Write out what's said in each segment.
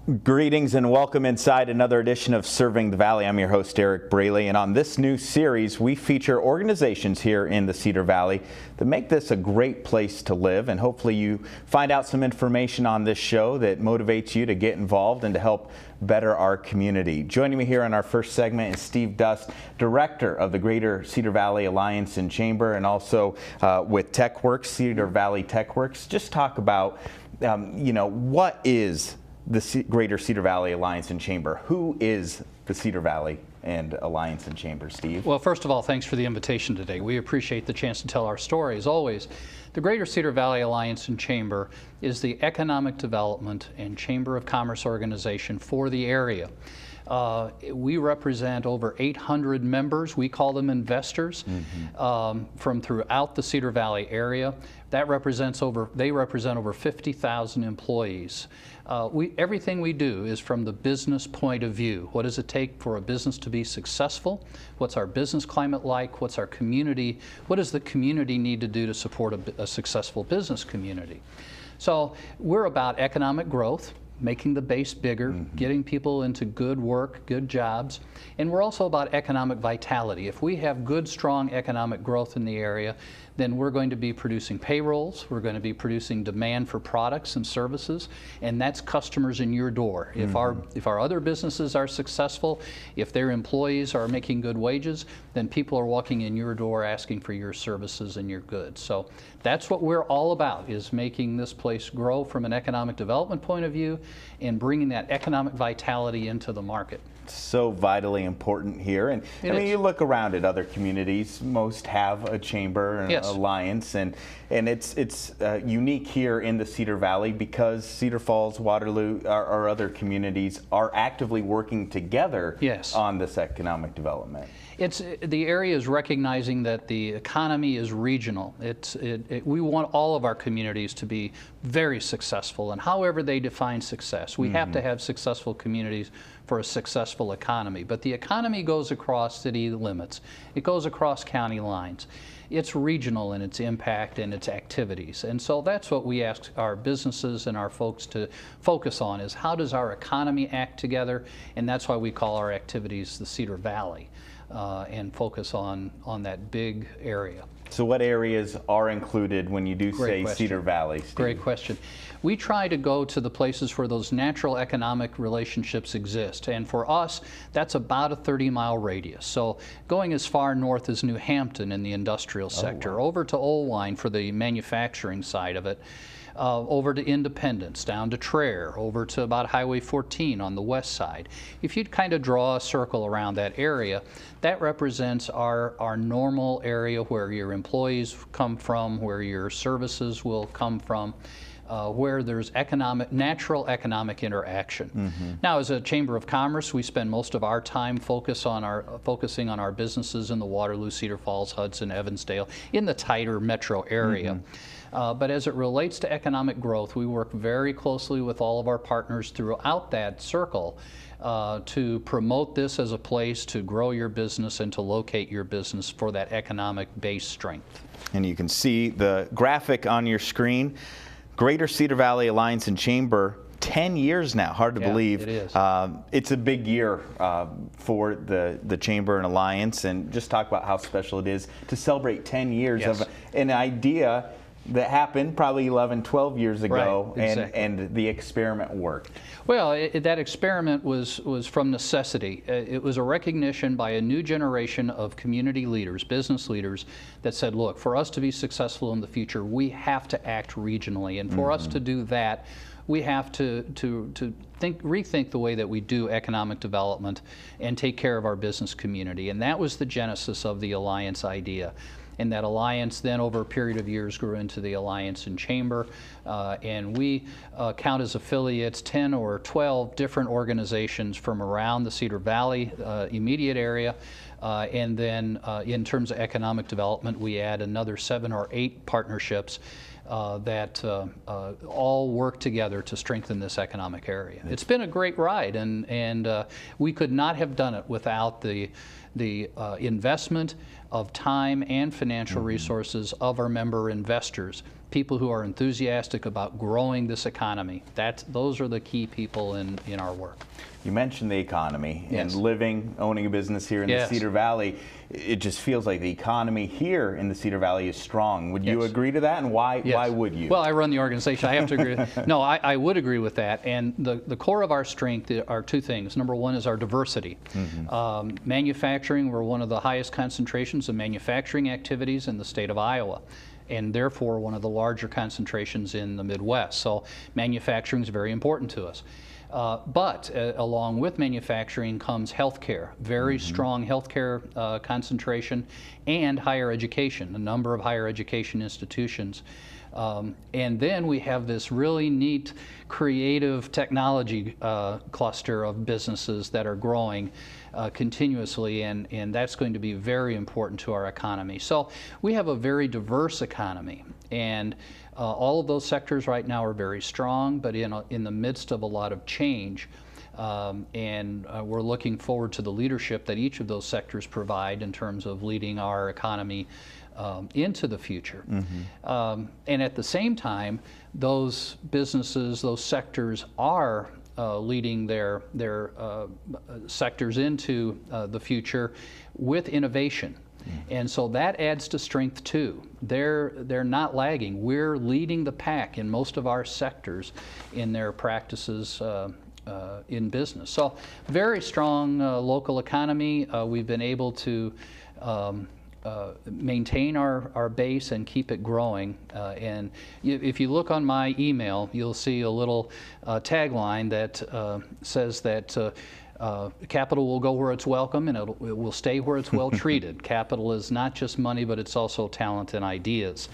Greetings and welcome inside another edition of Serving the Valley. I'm your host, Eric Braley, and on this new series, we feature organizations here in the Cedar Valley that make this a great place to live, and hopefully you find out some information on this show that motivates you to get involved and to help better our community. Joining me here on our first segment is Steve Dust, Director of the Greater Cedar Valley Alliance and Chamber, and also with TechWorks, Cedar Valley TechWorks. Just talk about, what is the Greater Cedar Valley Alliance and Chamber? Who is the Cedar Valley and Alliance and Chamber, Steve? Well, first of all, thanks for the invitation today. We appreciate the chance to tell our story. As always, the Greater Cedar Valley Alliance and Chamber is the economic development and Chamber of Commerce organization for the area. We represent over 800 members. We call them investors from throughout the Cedar Valley area. They represent over 50,000 employees. Everything we do is from the business point of view. What does it take for a business to be successful? What's our business climate like? What's our community? What does the community need to do to support a successful business community? So we're about economic growth, making the base bigger, getting people into good work, good jobs, and we're also about economic vitality. If we have good, strong economic growth in the area, then we're going to be producing payrolls, we're going to be producing demand for products and services, and that's customers in your door. If our other businesses are successful, if their employees are making good wages, then people are walking in your door asking for your services and your goods. So that's what we're all about, is making this place grow from an economic development point of view and bringing that economic vitality into the market. So vitally important here. And I mean, you look around at other communities, most have a chamber and alliance, and it's unique here in the Cedar Valley because Cedar Falls, Waterloo, our other communities are actively working together on this economic development. The area is recognizing that the economy is regional. We want all of our communities to be very successful, and however they define success. We have to have successful communities for a successful economy. But the economy goes across city limits. It goes across county lines. It's regional in its impact and its activities. And so that's what we ask our businesses and our folks to focus on, is how does our economy act together? And that's why we call our activities the Cedar Valley. And focus on that big area. So what areas are included when you do say Cedar Valley, Steve? Great question. We try to go to the places where those natural economic relationships exist, and for us that's about a 30-mile radius. So going as far north as New Hampton in the industrial sector, over to Olwine for the manufacturing side of it, over to Independence, down to Traer, over to about Highway 14 on the west side. If you'd kind of draw a circle around that area, that represents our normal area where your employees come from, where your services will come from, where there's natural economic interaction. Now, as a Chamber of Commerce, we spend most of our time focusing on our businesses in the Waterloo, Cedar Falls, Hudson, Evansdale, in the tighter metro area. But as it relates to economic growth, we work very closely with all of our partners throughout that circle to promote this as a place to grow your business and to locate your business for that economic base strength. And you can see the graphic on your screen. Greater Cedar Valley Alliance and Chamber, 10 years now, hard to believe. It is. It's a big year for the Chamber and Alliance, and just talk about how special it is to celebrate 10 years of an idea that happened probably 11, 12 years ago, and the experiment worked. Well, that experiment was from necessity. It was a recognition by a new generation of community leaders, business leaders, that said, look, for us to be successful in the future, we have to act regionally. And for us to do that, we have to rethink the way that we do economic development and take care of our business community. And that was the genesis of the Alliance idea. And that alliance then over a period of years grew into the Alliance and Chamber, and we count as affiliates 10 or 12 different organizations from around the Cedar Valley immediate area, and then in terms of economic development we add another 7 or 8 partnerships that all work together to strengthen this economic area. It's been a great ride, and we could not have done it without the investment of time and financial resources of our member investors, people who are enthusiastic about growing this economy. Those are the key people in our work. You mentioned the economy, Yes. and owning a business here in Yes. the Cedar Valley. It just feels like the economy here in the Cedar Valley is strong. Would you Yes. agree to that, and why? Yes. Why would you? Well, I run the organization. I have to agree. No, I would agree with that. And the core of our strength are two things. Number one is our diversity. Manufacturing, we're one of the highest concentrations of manufacturing activities in the state of Iowa, and therefore one of the larger concentrations in the Midwest. So manufacturing is very important to us. But along with manufacturing comes healthcare, very strong healthcare concentration, and higher education, a number of higher education institutions. And then we have this really neat creative technology cluster of businesses that are growing continuously, and that's going to be very important to our economy. So we have a very diverse economy, and all of those sectors right now are very strong, but in the midst of a lot of change. And we're looking forward to the leadership that each of those sectors provide in terms of leading our economy into the future. And at the same time, those businesses, those sectors are leading their sectors into the future with innovation. And so that adds to strength too. They're not lagging. We're leading the pack in most of our sectors in their practices in business. So very strong local economy. We've been able to maintain our base and keep it growing. And if you look on my email, you'll see a little tagline that says that capital will go where it's welcome, and it will stay where it's well treated. Capital is not just money, but it's also talent and ideas.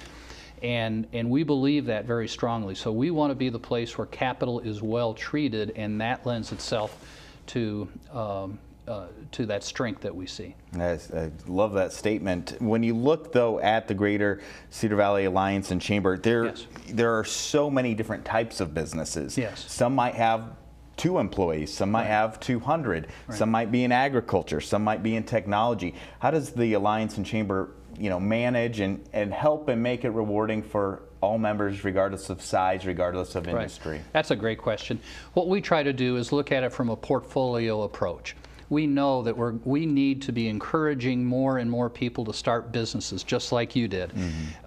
And we believe that very strongly. So we want to be the place where capital is well treated, and that lends itself to that strength that we see. Yes, I love that statement. When you look, though, at the Greater Cedar Valley Alliance and Chamber, there are so many different types of businesses. Yes. Some might have 2 employees, some might have 200, some might be in agriculture, some might be in technology. How does the Alliance and Chamber, manage and help and make it rewarding for all members, regardless of size, regardless of industry? Right. That's a great question. What we try to do is look at it from a portfolio approach. We know that we need to be encouraging more and more people to start businesses, just like you did,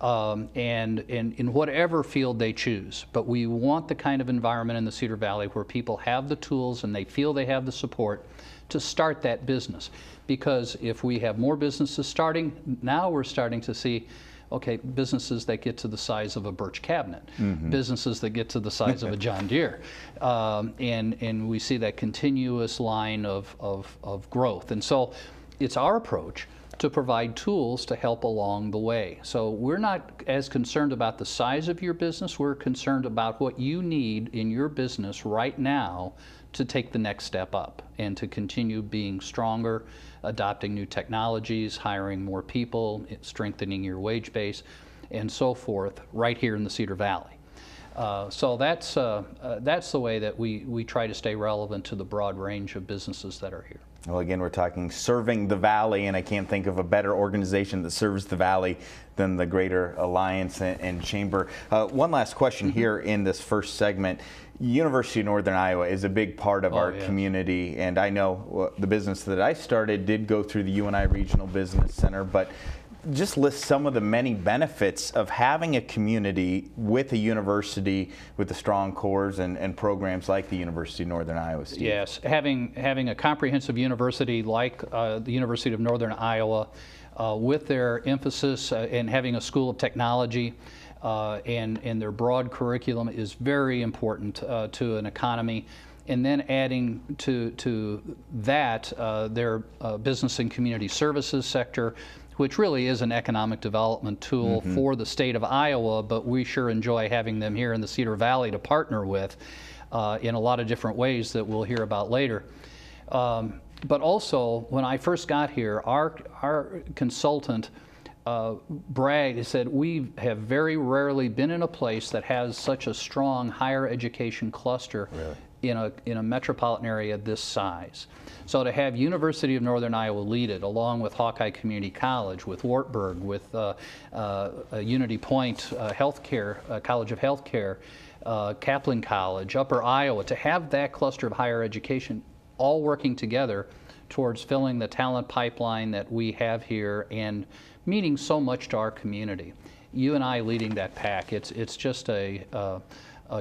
and in whatever field they choose. But we want the kind of environment in the Cedar Valley where people have the tools and they feel they have the support to start that business. Because if we have more businesses starting, now we're starting to see businesses that get to the size of a birch cabinet, businesses that get to the size of a John Deere, and we see that continuous line of growth. And so it's our approach to provide tools to help along the way. So we're not as concerned about the size of your business, we're concerned about what you need in your business right now to take the next step up and to continue being stronger, adopting new technologies, hiring more people, strengthening your wage base, and so forth, right here in the Cedar Valley. So that's the way that we try to stay relevant to the broad range of businesses that are here. Well, again, we're talking serving the Valley, and I can't think of a better organization that serves the Valley than the Greater Alliance and Chamber. One last question here in this first segment. University of Northern Iowa is a big part of our community, and I know the business that I started did go through the UNI Regional Business Center, but just list some of the many benefits of having a community with a university with the strong cores and programs like the University of Northern Iowa. Steve. Yes, having a comprehensive university like the University of Northern Iowa with their emphasis and having a school of technology and their broad curriculum is very important to an economy. And then adding to that their business and community services sector, which really is an economic development tool for the state of Iowa, but we sure enjoy having them here in the Cedar Valley to partner with in a lot of different ways that we'll hear about later. But also, when I first got here, our consultant bragged. He said, we have very rarely been in a place that has such a strong higher education cluster in a metropolitan area this size. So to have University of Northern Iowa lead it, along with Hawkeye Community College, with Wartburg, with Unity Point College of Healthcare, Kaplan College, Upper Iowa, to have that cluster of higher education all working together towards filling the talent pipeline that we have here and meaning so much to our community. You and I leading that pack, it's just a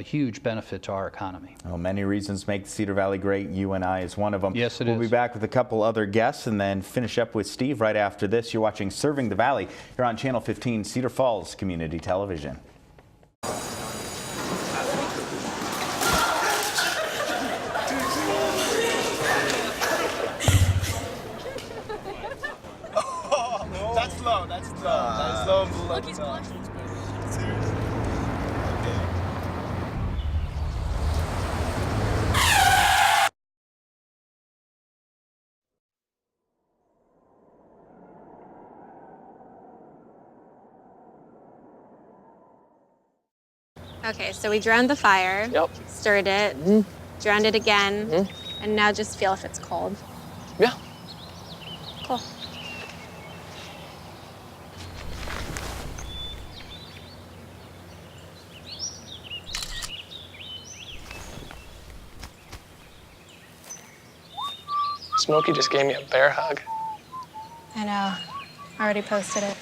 huge benefit to our economy. Well, many reasons make the Cedar Valley great. You and I is one of them. Yes, it is. We'll be back with a couple other guests and then finish up with Steve right after this. You're watching Serving the Valley here on Channel 15, Cedar Falls Community Television. That's low and below. Look, he's blushing. Seriously. Okay, so we drowned the fire. Yep. Stirred it. Drowned it again. And now just feel if it's cold. Yeah. Cool. Smokey just gave me a bear hug. I know. Already posted it.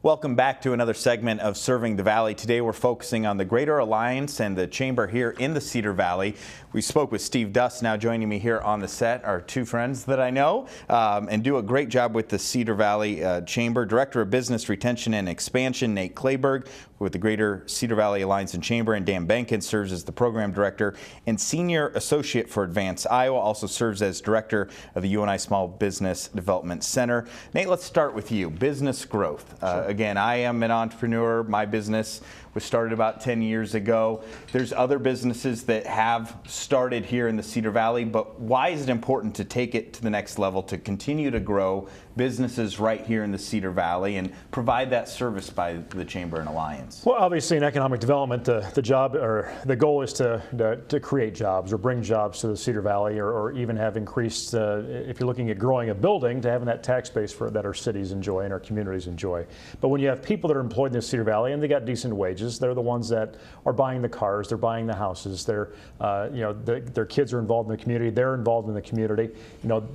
Welcome back to another segment of Serving the Valley. Today we're focusing on the Greater Alliance and the Chamber here in the Cedar Valley. We spoke with Steve Dust. Now joining me here on the set are two friends that I know and do a great job with the Cedar Valley Chamber. Director of Business Retention and Expansion, Nate Clayberg, with the Greater Cedar Valley Alliance and Chamber, and Dan Benkin serves as the Program Director and Senior Associate for Advance Iowa, also serves as Director of the UNI Small Business Development Center. Nate, let's start with you. Business growth. Again, I am an entrepreneur. My business was started about 10 years ago. There's other businesses that have started here in the Cedar Valley, but why is it important to take it to the next level, to continue to grow businesses right here in the Cedar Valley and provide that service by the Chamber and Alliance? Well, obviously in economic development, the job or the goal is to create jobs or bring jobs to the Cedar Valley, or even have increased, if you're looking at growing a building, to having that tax base that our cities enjoy and our communities enjoy. But when you have people that are employed in the Cedar Valley and they got decent wages, they're the ones that are buying the cars, they're buying the houses, their kids are involved in the community, they're involved in the community.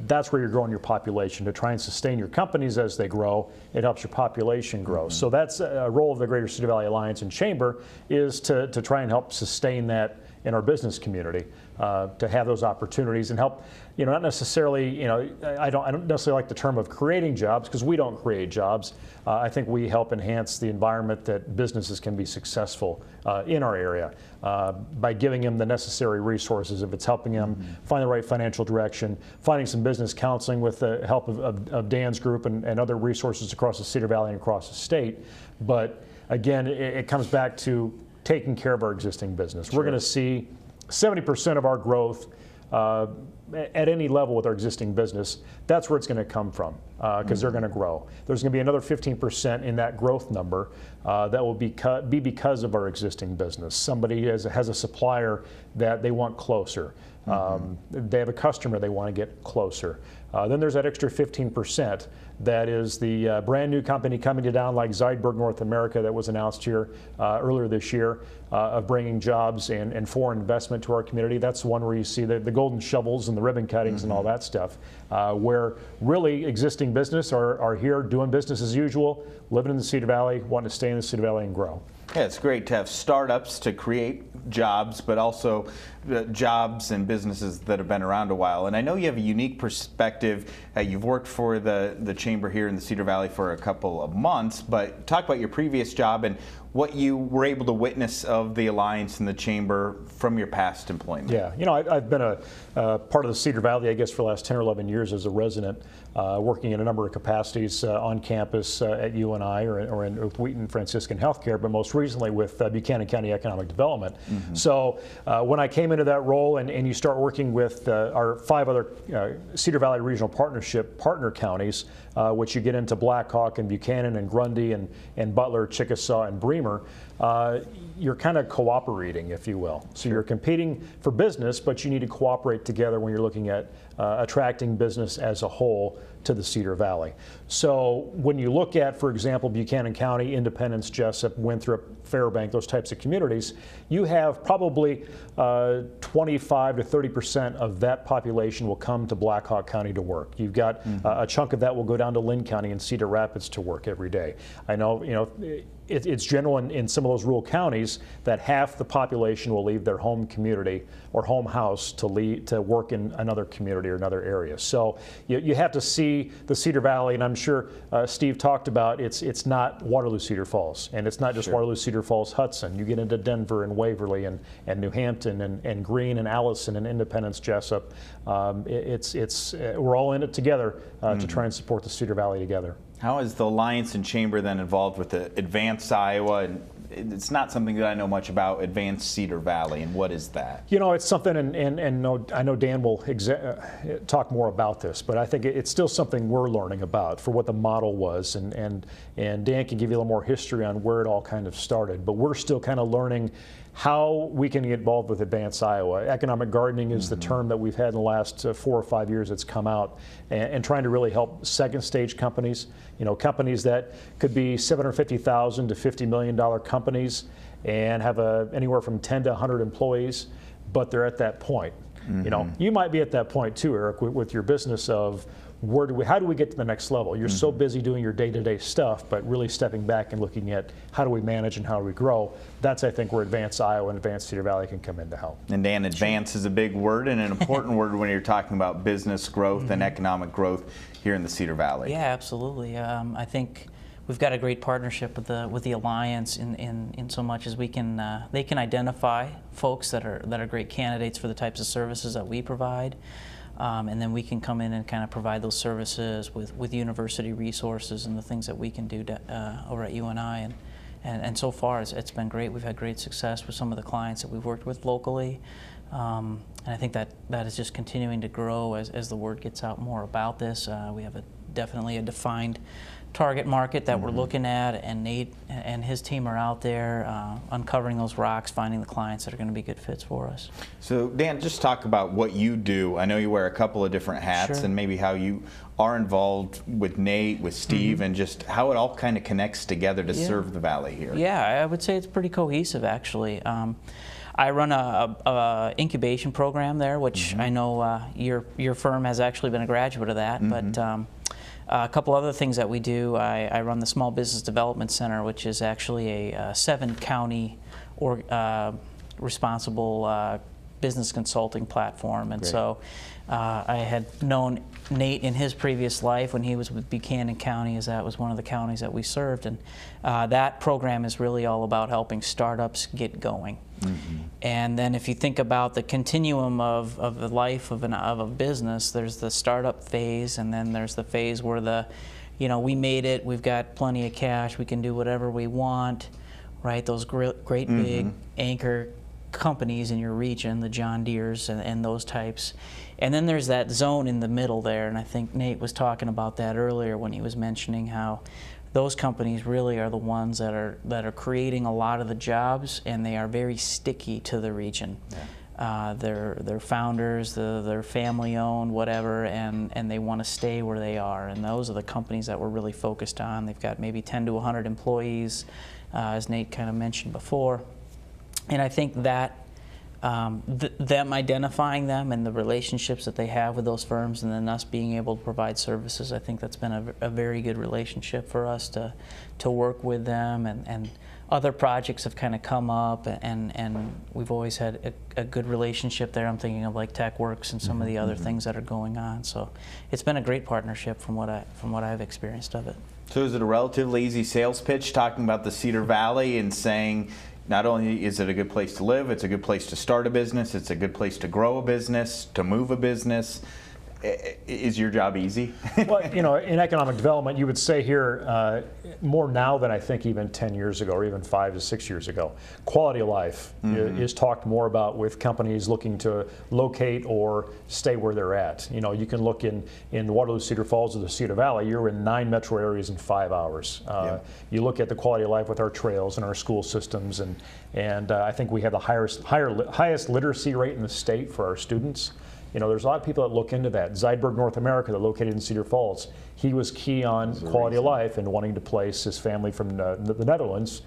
That's where you're growing your population. To try and sustain your companies as they grow, it helps your population grow. So that's a role of the Greater Cedar Valley Alliance and Chamber, is to try and help sustain that in our business community, to have those opportunities and help, not necessarily, I don't necessarily like the term of creating jobs, because we don't create jobs. I think we help enhance the environment that businesses can be successful in our area by giving them the necessary resources. If it's helping them find the right financial direction, finding some business counseling with the help of Dan's group and other resources across the Cedar Valley and across the state. But again, it comes back to taking care of our existing business. Sure. We're going to see 70% of our growth at any level with our existing business. That's where it's going to come from, because they're going to grow. There's going to be another 15% in that growth number that will be because of our existing business. Somebody has a supplier that they want closer. They have a customer they want to get closer. Then there's that extra 15% that is the brand new company coming to town, like Zeidberg North America, that was announced here earlier this year, of bringing jobs and foreign investment to our community. That's the one where you see the golden shovels and the ribbon cuttings and all that stuff, where really existing business are here doing business as usual, living in the Cedar Valley, wanting to stay in the Cedar Valley and grow. Yeah, it's great to have startups to create jobs, but also jobs and businesses that have been around a while. And I know you have a unique perspective. You've worked for the Chamber here in the Cedar Valley for a couple of months, but talk about your previous job and what you were able to witness of the Alliance and the Chamber from your past employment. Yeah, you know, I've been a part of the Cedar Valley, I guess, for the last 10 or 11 years as a resident, working in a number of capacities on campus at UNI or in Wheaton Franciscan Healthcare, but most recently with Buchanan County Economic Development. So when I came into that role and you start working with our 5 other Cedar Valley Regional Partnership partner counties, which you get into Blackhawk and Buchanan and Grundy and Butler, Chickasaw, and Bremer, you're kind of cooperating, if you will. So you're competing for business, but you need to cooperate together when you're looking at attracting business as a whole to the Cedar Valley. So when you look at, for example, Buchanan County, Independence, Jessup, Winthrop, Fairbank, those types of communities, you have probably 25 to 30% of that population will come to Blackhawk County to work. You've got a chunk of that will go down to Lynn County and Cedar Rapids to work every day. I know, you know, it's general in some of those rural counties that half the population will leave their home community or home house to work in another community or another area. So you have to see the Cedar Valley, and I'm sure Steve talked about it's not Waterloo Cedar Falls, and it's not just Waterloo Cedar Falls Hudson. You get into Denver and Waverly and New Hampton and Greene and Allison and Independence, Jessup. We're all in it together to try and support the Cedar Valley together. How is the Alliance and Chamber then involved with the Advanced Iowa? And it's not something that I know much about, Advanced Cedar Valley, and what is that? You know, it's something, and I know Dan will talk more about this, but I think it's still something we're learning about for what the model was, and Dan can give you a little more history on where it all kind of started, but we're still kind of learning how we can get involved with Advanced Iowa. Economic gardening is the term that we've had in the last 4 or 5 years that's come out, and trying to really help second stage companies, you know, companies that could be $750,000 to $50 million companies and have anywhere from 10 to 100 employees, but they're at that point. You know, you might be at that point too, Eric, with your business of how do we get to the next level? You're so busy doing your day-to-day stuff, but really stepping back and looking at how do we manage and how do we grow. That's, I think, where Advanced Iowa and Advanced Cedar Valley can come in to help. And Dan, advance is a big word and an important word when you're talking about business growth and economic growth here in the Cedar Valley. Yeah, absolutely. I think we've got a great partnership with the Alliance in so much as they can identify folks that are great candidates for the types of services that we provide. And then we can come in and kind of provide those services with university resources and the things that we can do over at UNI. And so far it's been great. We've had great success with some of the clients that we've worked with locally. And I think that is just continuing to grow as the word gets out more about this. We have definitely a defined target market that we're looking at, and Nate and his team are out there uncovering those rocks, finding the clients that are going to be good fits for us. So Dan, just talk about what you do. I know you wear a couple of different hats, and maybe how you are involved with Nate, with Steve, and just how it all kind of connects together to serve the Valley here. Yeah, I would say it's pretty cohesive, actually. I run a incubation program there, which I know your firm has actually been a graduate of that, but a couple other things that we do. I run the Small Business Development Center, which is actually a 7-county responsible business consulting platform. And so I had known Nate in his previous life when he was with Buchanan County, as that was one of the counties that we served. And that program is really all about helping startups get going. And then if you think about the continuum of the life of a business, there's the startup phase, and then there's the phase where we made it, we've got plenty of cash, we can do whatever we want, right? Those great big anchor companies in your region, the John Deeres and those types. And then there's that zone in the middle there, and I think Nate was talking about that earlier when he was mentioning how those companies really are the ones that are creating a lot of the jobs, and they are very sticky to the region. They're founders, they're family-owned, whatever, and they want to stay where they are. And those are the companies that we're really focused on. They've got maybe 10 to 100 employees, as Nate kind of mentioned before. And I think that them identifying them and the relationships that they have with those firms, and then us being able to provide services, I think that's been a very good relationship for us to work with them. And other projects have kind of come up, and we've always had a good relationship there. I'm thinking of like TechWorks and some of the other things that are going on. So it's been a great partnership from what I've experienced of it. So is it a relatively easy sales pitch talking about the Cedar Valley and saying not only is it a good place to live, it's a good place to start a business, it's a good place to grow a business, to move a business? Is your job easy? Well, you know, in economic development, you would say here more now than I think even 10 years ago or even 5 to 6 years ago. Quality of life is talked more about with companies looking to locate or stay where they're at. You know, you can look in Waterloo, Cedar Falls, or the Cedar Valley, you're in 9 metro areas in 5 hours. You look at the quality of life with our trails and our school systems, and I think we have the highest literacy rate in the state for our students. You know, there's a lot of people that look into that. Zeidberg North America, they're located in Cedar Falls. He was key on quality of life and wanting to place his family from the Netherlands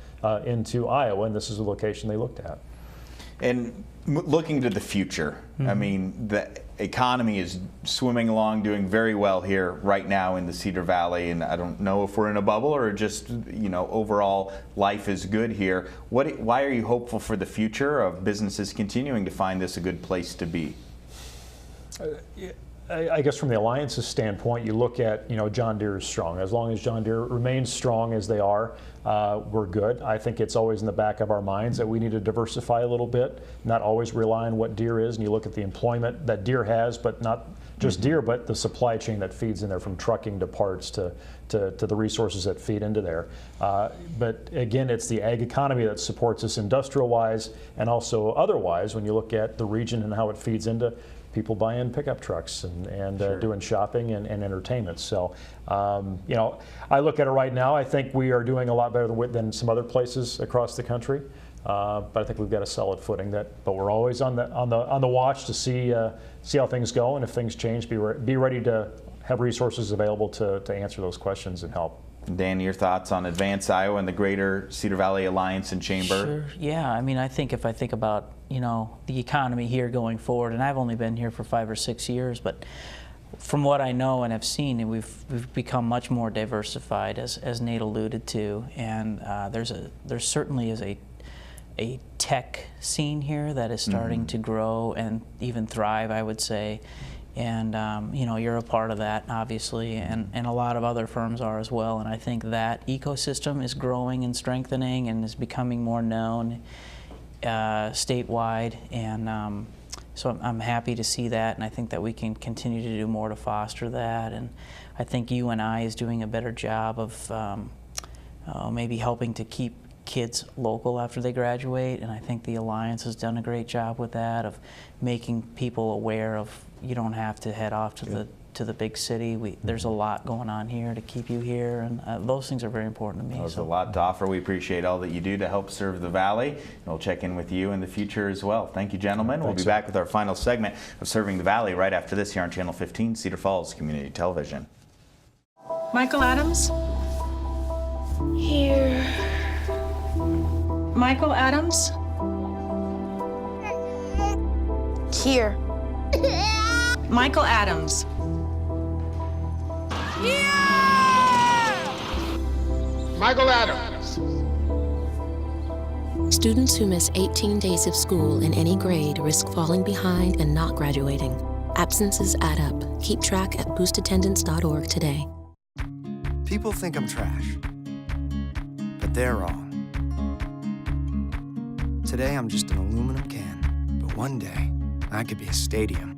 into Iowa, and this is the location they looked at. And looking to the future, I mean, the economy is swimming along, doing very well here right now in the Cedar Valley, and I don't know if we're in a bubble or just, you know, overall life is good here. Why are you hopeful for the future of businesses continuing to find this a good place to be? I guess from the Alliance's standpoint, you look at, you know, John Deere is strong. As long as John Deere remains strong as they are, we're good. I think it's always in the back of our minds that we need to diversify a little bit, not always rely on what Deere is. And you look at the employment that Deere has, but not just Deere, but the supply chain that feeds in there, from trucking to parts to the resources that feed into there. But again, it's the ag economy that supports us industrial-wise and also otherwise when you look at the region and how it feeds into people buying pickup trucks and doing shopping and entertainment. So, you know, I look at it right now, I think we are doing a lot better than some other places across the country. But I think we've got a solid footing but we're always on the watch to see how things go, and if things change, be ready to have resources available to answer those questions and help. Dan, your thoughts on Advance Iowa and the Greater Cedar Valley Alliance and Chamber? Sure. Yeah, I mean, I think if I think about, you know, the economy here going forward, and I've only been here for 5 or 6 years, but from what I know and have seen, we've become much more diversified, as Nate alluded to, and there certainly is a tech scene here that is starting to grow and even thrive, I would say. And you know, you're a part of that, obviously, and a lot of other firms are as well. And I think that ecosystem is growing and strengthening and is becoming more known statewide. And so I'm happy to see that, and I think that we can continue to do more to foster that. And I think UNI is doing a better job of maybe helping to keep kids local after they graduate, and I think the Alliance has done a great job with that, of making people aware of you don't have to head off to the big city. There's a lot going on here to keep you here, and those things are very important to me. There's a lot to offer. We appreciate all that you do to help serve the Valley, and we'll check in with you in the future as well. Thank you, gentlemen. We'll be back with our final segment of Serving the Valley right after this here on Channel 15, Cedar Falls Community Television. Michael Adams? Here. Michael Adams? Here. Michael Adams. Michael Adams. Students who miss 18 days of school in any grade risk falling behind and not graduating. Absences add up. Keep track at boostattendance.org today. People think I'm trash, but they're wrong. Today I'm just an aluminum can, but one day I could be a stadium.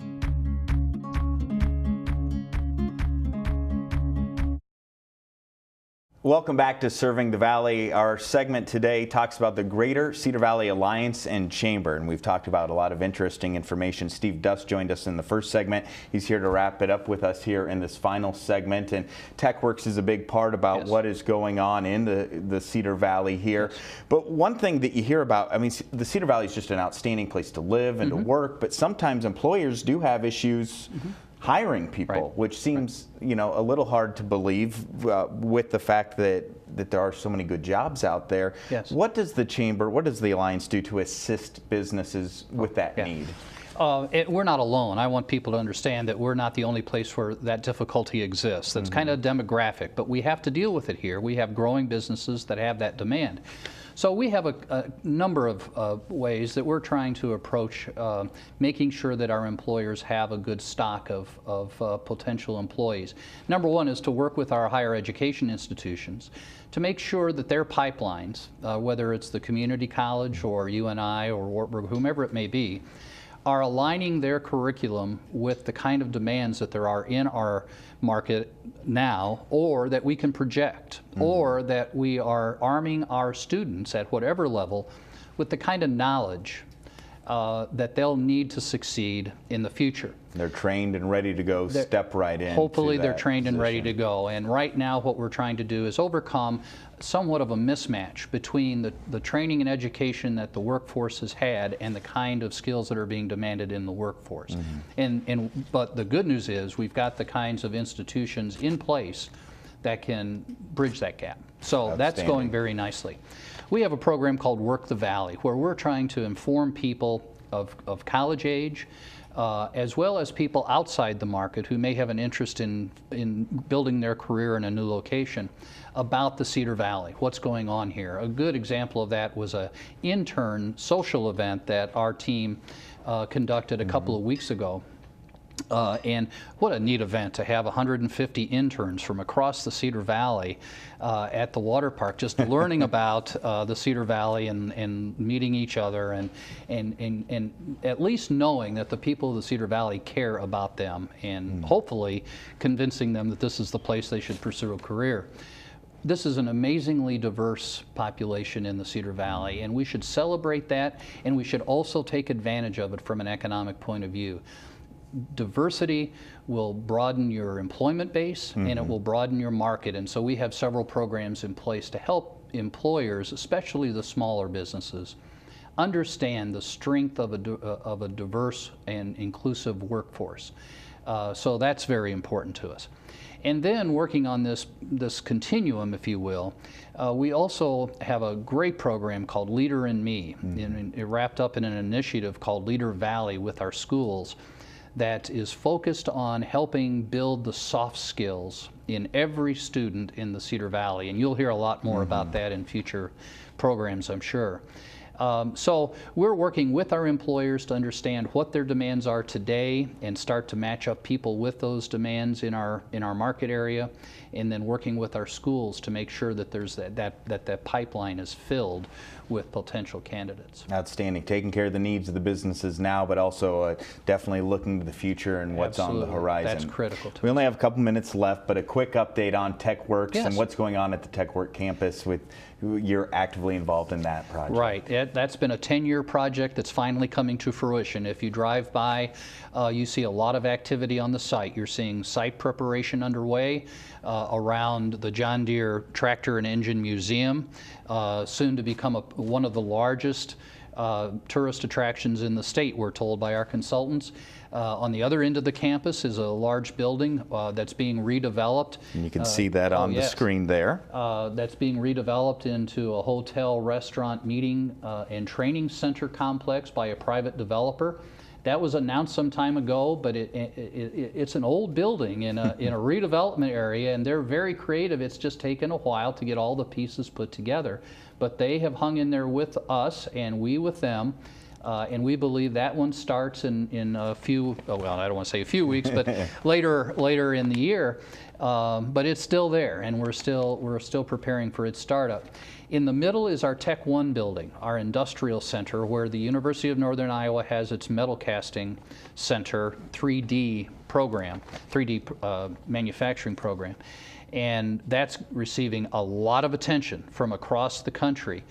Welcome back to Serving the Valley. Our segment today talks about the Greater Cedar Valley Alliance and Chamber, and we've talked about a lot of interesting information. Steve Dust joined us in the first segment. He's here to wrap it up with us here in this final segment, and TechWorks is a big part about what is going on in the Cedar Valley here. But one thing that you hear about, I mean, the Cedar Valley is just an outstanding place to live and to work, but sometimes employers do have issues hiring people, which seems, you know, a little hard to believe with the fact that there are so many good jobs out there. Yes. What does the Chamber, what does the Alliance do to assist businesses with that need? We're not alone. I want people to understand that we're not the only place where that difficulty exists. That's kind of demographic, but we have to deal with it here. We have growing businesses that have that demand. So we have a number of ways that we're trying to approach making sure that our employers have a good stock of potential employees. Number one is to work with our higher education institutions to make sure that their pipelines, whether it's the community college or UNI or Wartburg, whomever it may be, are aligning their curriculum with the kind of demands that there are in our market now, or that we can project, or that we are arming our students at whatever level with the kind of knowledge that they'll need to succeed in the future. They're trained and ready to go, step right in. Hopefully they're trained and ready to go. And right now what we're trying to do is overcome somewhat of a mismatch between the training and education that the workforce has had and the kind of skills that are being demanded in the workforce. But the good news is we've got the kinds of institutions in place that can bridge that gap. So that's going very nicely. We have a program called Work the Valley, where we're trying to inform people of college age, as well as people outside the market who may have an interest in building their career in a new location, about the Cedar Valley, what's going on here. A good example of that was an intern social event that our team conducted a couple of weeks ago. And what a neat event to have 150 interns from across the Cedar Valley at the water park, just learning about the Cedar Valley and meeting each other and at least knowing that the people of the Cedar Valley care about them and hopefully convincing them that this is the place they should pursue a career. This is an amazingly diverse population in the Cedar Valley, and we should celebrate that, and we should also take advantage of it from an economic point of view. Diversity will broaden your employment base and it will broaden your market, and so we have several programs in place to help employers, especially the smaller businesses, understand the strength of a diverse and inclusive workforce. So that's very important to us. And then working on this continuum, if you will, we also have a great program called Leader in Me, wrapped up in an initiative called Leader Valley with our schools, that is focused on helping build the soft skills in every student in the Cedar Valley. And you'll hear a lot more about that in future programs, I'm sure. So we're working with our employers to understand what their demands are today and start to match up people with those demands in our market area, and then working with our schools to make sure that there's that pipeline is filled with potential candidates. Outstanding. Taking care of the needs of the businesses now, but also definitely looking to the future and what's on the horizon. That's critical to us. We only have a couple minutes left, but a quick update on TechWorks and what's going on at the TechWorks campus. You're actively involved in that project. Right. That's been a 10-year project that's finally coming to fruition. If you drive by, you see a lot of activity on the site. You're seeing site preparation underway around the John Deere Tractor and Engine Museum, soon to become one of the largest tourist attractions in the state, we're told by our consultants. On the other end of the campus is a large building that's being redeveloped. And you can see that on the screen there. That's being redeveloped into a hotel, restaurant, meeting, and training center complex by a private developer. That was announced some time ago, but it's an old building in a redevelopment area, and they're very creative. It's just taken a while to get all the pieces put together. But they have hung in there with us, and we with them. And we believe that one starts in a few, well, I don't want to say a few weeks, but later in the year. But it's still there, and we're still preparing for its startup. In the middle is our Tech One building, our industrial center, where the University of Northern Iowa has its metal casting center 3D program, 3D manufacturing program. And that's receiving a lot of attention from across the country.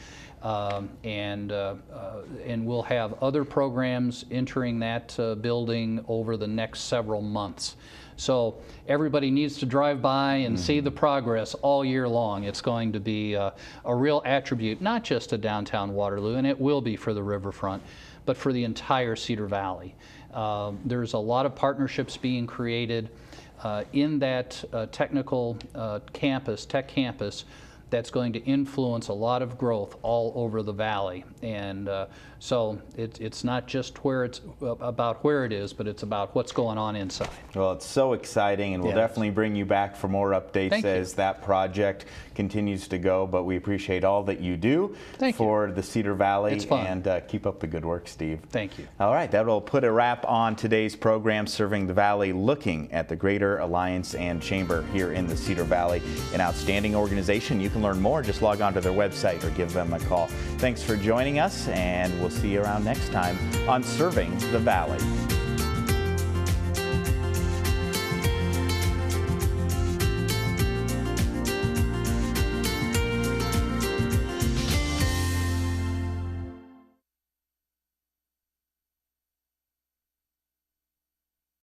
And we'll have other programs entering that building over the next several months. So everybody needs to drive by and see the progress all year long. It's going to be a real attribute, not just to downtown Waterloo, and it will be for the riverfront, but for the entire Cedar Valley. There's a lot of partnerships being created in that technical campus, tech campus, that's going to influence a lot of growth all over the valley. And so it's not just about where it is, but it's about what's going on inside. Well, it's so exciting, and we'll definitely bring you back for more updates as that project continues to go. But we appreciate all that you do for the Cedar Valley. It's fun. And keep up the good work, Steve. Thank you. All right, that will put a wrap on today's program, Serving the Valley, looking at the Greater Alliance and Chamber here in the Cedar Valley. An outstanding organization. You can learn more. Just log on to their website or give them a call. Thanks for joining us, and we'll see you around next time on Serving the Valley.